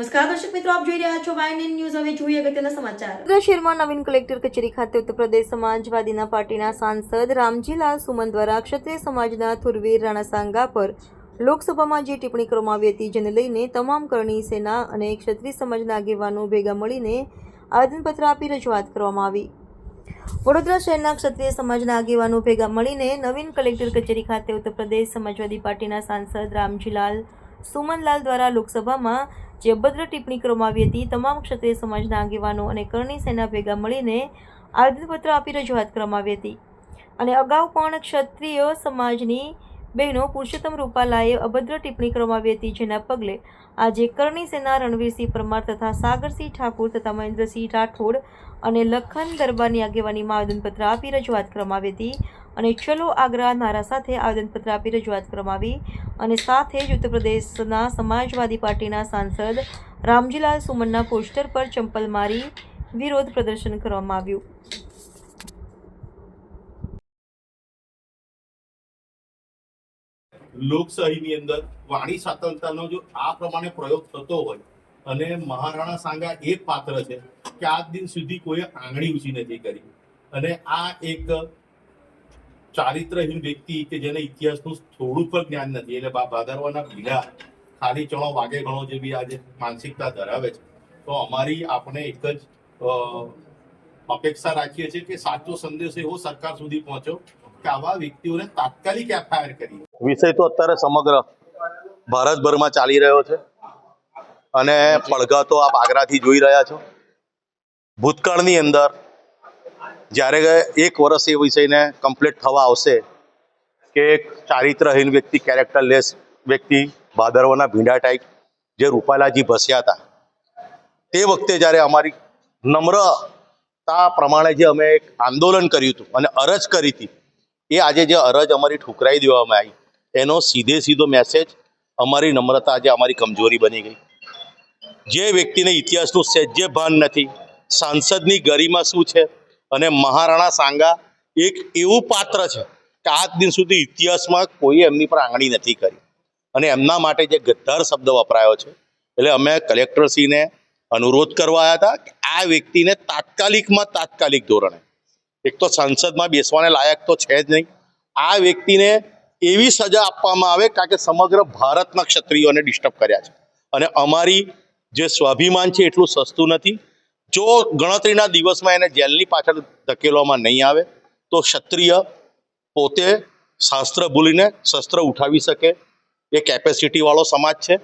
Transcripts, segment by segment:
નમસ્કાર દર્શક મિત્રો, આપ જોઈ રહ્યા છો વાયએનએન ન્યૂઝ। હવે જોઈએ અગત્યના સમાચાર। વડોદરા શહેરમાં નવીન કલેક્ટર કચેરી ખાતે ઉત્તર પ્રદેશ સમાજવાદીના પાર્ટીના સાંસદ રામજીલાલ સુમન દ્વારા ક્ષત્રિય સમાજના થુરવીર રાણા સાંગા પર લોકસભામાં જે ટિપ્પણી કરવામાં આવી હતી, જેને લઈને તમામ કરણી સેના અને ક્ષત્રિય સમાજના આગેવાનો ભેગા મળીને આવેદનપત્ર આપી રજૂઆત કરવામાં આવી। વડોદરા શહેરના ક્ષત્રિય સમાજના આગેવાનો ભેગા મળીને નવીન કલેક્ટર કચેરી ખાતે ઉત્તર પ્રદેશ સમાજવાદી પાર્ટીના સાંસદ રામજીલાલ સુમનલાલ દ્વારા લોકસભામાં જે અભદ્ર ટિપ્પણી કરવામાં આવી હતી, તમામ ક્ષત્રિય સમાજના આગેવાનો અને કરણી સેના ભેગા મળીને આવેદનપત્ર આપી રજૂઆત કરવામાં આવી હતી। અને અગાઉ પણ ક્ષત્રિય સમાજની બહેનો પુરુષોત્તમ રૂપાલાએ અભદ્ર ટિપ્પણી કરવામાં આવી હતી, જેના પગલે આજે કરણી સેના રણવીરસિંહ પરમાર તથા સાગરસિંહ ઠાકુર તથા મહેન્દ્રસિંહ રાઠોડ અને લખન દરબારની આગેવાનીમાં આવેદનપત્ર આપી રજૂઆત કરવામાં આવી હતી। અને ચલો આગ્રા નારા સાથે આવેદનપત્ર આપી રજૂઆત કરવામાં આવી અને સાથે જ ઉત્તર પ્રદેશના સમાજવાદી પાર્ટીના સાંસદ રામજીલાલ સુમનના પોસ્ટર પર ચંપલ મારી વિરોધ પ્રદર્શન કરવામાં આવ્યું। લોકશાહીની અંદર વાણી સ્વાતંત્ર્યનો જો આ પ્રમાણે પ્રયોગ થતો હોય અને મહારાણા સાંગા એ પાત્ર છે કે આજ દિન સુધી કોઈ આંગળી ઊંચી નથી કરી અને આ એક ચારિત્રહીન વ્યક્તિ કે જેને ઇતિહાસનું થોડું પણ જ્ઞાન નથી, એટલે ભાદરવાના ભીડા ખાલી ચણો વાગે ગણો જેવી આજે માનસિકતા ધરાવે છે, તો અમારી આપણે એક જ અપેક્ષા રાખીએ છીએ કે સાચો સંદેશ એવો સરકાર સુધી પહોંચ્યો કે આવા વ્યક્તિઓને તાત્કાલિક એફઆઈઆર કરી। વિષય તો અત્યારે સમગ્ર ભારતભરમાં ચાલી રહ્યો છે અને પડઘા તો આપ આગ્રાથી જોઈ રહ્યા છો। ભૂતકાળની અંદર જ્યારે 1 વર્ષ એ વિષયને કમ્પ્લીટ થવા આવશે કે એક ચારિત્રહીન વ્યક્તિ, કેરેક્ટરલેસ વ્યક્તિ, ભાદરવાના ભીંડા ટાઈપ જે રૂપાલાજી ભસ્યા હતા, તે વખતે જ્યારે અમારી નમ્રતા પ્રમાણે જે અમે એક આંદોલન કર્યું હતું અને અરજ કરી હતી, એ આજે જે અરજ અમારી ઠુકરાઈ દેવામાં આવી, એનો સીધો મેસેજ અમારી નમ્રતા આજે અમારી કમજોરી બની ગઈ। જે વ્યક્તિને ઇતિહાસનું સહેજે ભાન નથી, સાંસદની ગરિમા શું છે, અને મહારાણા સાંગા એક એવું પાત્ર છે કે આજ દિન સુધી ઇતિહાસમાં કોઈ એમની પર આંગળી નથી કરી અને એમના માટે જે ગદ્દાર શબ્દ વપરાયો છે, એટલે અમે કલેક્ટરશ્રીને અનુરોધ કરવા આવ્યા હતા કે આ વ્યક્તિને તાત્કાલિક ધોરણે, એક તો સંસદમાં બેસવાને લાયક તો છે જ નહીં, આ વ્યક્તિને એવી સજા આપવામાં આવે કારણ કે સમગ્ર ભારતના ક્ષત્રિયોને ડિસ્ટર્બ કર્યા છે અને અમારી જે સ્વાભિમાન છે એટલું સસ્તું નથી। જો ગણતરીના દિવસમાં એને જેલની પાછળ ધકેલવામાં નહીં આવે તો ક્ષત્રિય પોતે શાસ્ત્ર ભૂલીને શસ્ત્ર ઉઠાવી શકે એ કેપેસિટી વાળો સમાજ છે,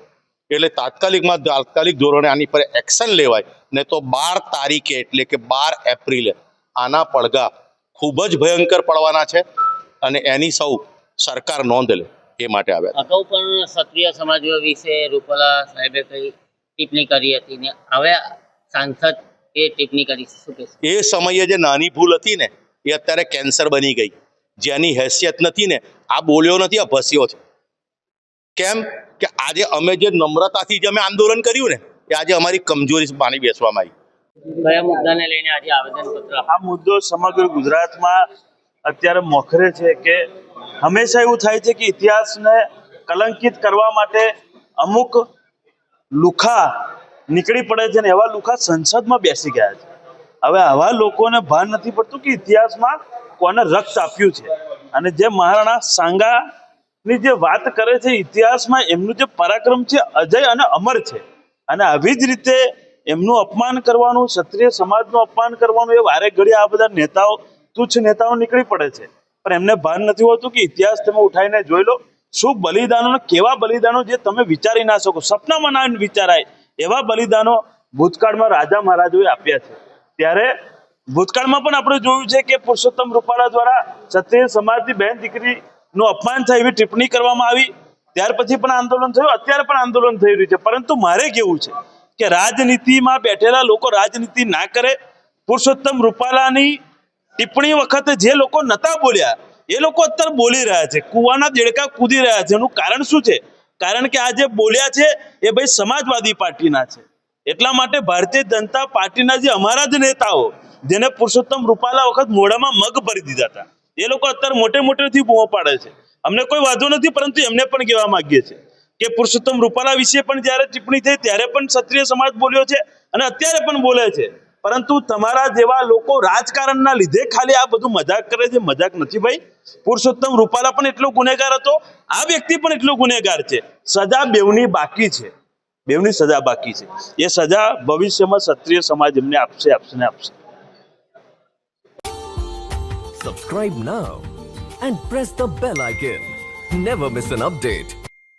એટલે તાત્કાલિક ધોરણે આની પર એક્શન લેવાય, ને તો 12 તારીખે એટલે કે 12 એપ્રિલે આના પડઘા ખૂબ જ ભયંકર પડવાના છે અને એની સૌ સરકાર નોંધ લે એ માટે આવ્યા। અગાઉ પણ ક્ષત્રિય સમાજ વિશે રૂપાલા સાહેબે કઈ ટિપ્પણી કરી હતી ને હવે સાંસદ એ ટિપ્પણી કરી, શું કહેશો? એ સમયે જે નાની ભૂલ હતી ને એ અત્યારે કેન્સર બની ગઈ, જેની હેસિયત નથી ને આ બોલ્યો નથી, આ ભસ્યો છે। કેમ કે આજે અમે જે નમ્રતાથી જે અમે આંદોલન કર્યું ને એ આજે અમારી કમજોરી માની બેસવામાં આવી। કયા મુદ્દાને લઈને આજે આવેદનપત્ર? આ મુદ્દો સમગ્ર ગુજરાતમાં અત્યારે મોખરે છે કે હંમેશા એવું થાય છે કે ઇતિહાસને કલંકિત કરવા માટે અમુક લુખા નીકળી પડે છે ને એવા લુખા સંસદમાં બેસી ગયા છે। હવે આવા લોકોને ભાન નથી પડતું કે ઇતિહાસમાં કોને રક્ત આપ્યું છે અને જે મહારાણા સાંગાની જે વાત કરે છે, ઇતિહાસમાં એમનું જે પરાક્રમ છે અજય અને અમર છે અને આવી જ રીતે એમનું અપમાન કરવાનું, ક્ષત્રિય સમાજનું અપમાન કરવાનું એ વારે ઘડી આ બધા નેતાઓ, તુચ્છ નેતાઓ નીકળી પડે છે, પણ એમને ભાન નથી હોતું કે ઇતિહાસ તમે ઉઠાવીને જોઈ લો, શું બલિદાનો, કેવા બલિદાનો જે તમે વિચારી ના શકો, સપનામાં ના વિચારાય એવા બલિદાનો ભૂતકાળમાં રાજા મહારાજોએ આપ્યા છે। ત્યારે ભૂતકાળમાં પણ આપણે જોયું છે કે પુરુષોત્તમ રૂપાલા દ્વારા ક્ષત્રિય સમાજની બહેન દીકરીનું અપમાન થાય એવી ટિપ્પણી કરવામાં આવી, ત્યાર પછી પણ આંદોલન થયું, અત્યારે પણ આંદોલન થઈ રહ્યું છે। પરંતુ મારે કેવું છે કે રાજનીતિમાં બેઠેલા લોકો રાજનીતિ ના કરે। પુરુષોત્તમ રૂપાલાની ટિપ્પણી વખતે જે લોકો નતા બોલ્યા એ લોકો અત્યારે બોલી રહ્યા છે, કુવાના દેડકા કૂદી રહ્યા છે। એનું કારણ શું છે? કારણ કે આ જે બોલ્યા છે એ ભાઈ સમાજવાદી પાર્ટીના છે, એટલા માટે ભારતીય જનતા પાર્ટીના જે અમારા જ નેતાઓ જેને પુરુષોત્તમ રૂપાલા વખત મોઢામાં મગ ભરી દીધા હતા, એ લોકો અત્યારે મોટેથી બૂમો પાડે છે। અમને કોઈ વાંધો નથી, પરંતુ એમને પણ કહેવા માંગીએ છીએ કે પુરુષોત્તમ રૂપાલા વિશે પણ જ્યારે ટિપ્પણી થઈ ત્યારે પણ ક્ષત્રિય સમાજ બોલ્યો છે અને અત્યારે પણ બોલે છે, પરંતુ તમારા જેવા લોકો રાજકારણના લીધે ખાલી આ બધું મજાક કરે છે. મજાક નથી ભાઈ. પુરુષોત્તમ રૂપાલા પણ એટલો ગુનેગાર હતો, આ વ્યક્તિ પણ એટલો ગુનેગાર છે. સજા બેવની બાકી છે, બેવની સજા બાકી છે. એ સજા ભવિષ્યમાં ક્ષત્રિય સમાજ એમને આપશે. Subscribe now and press the bell icon. Never miss an update.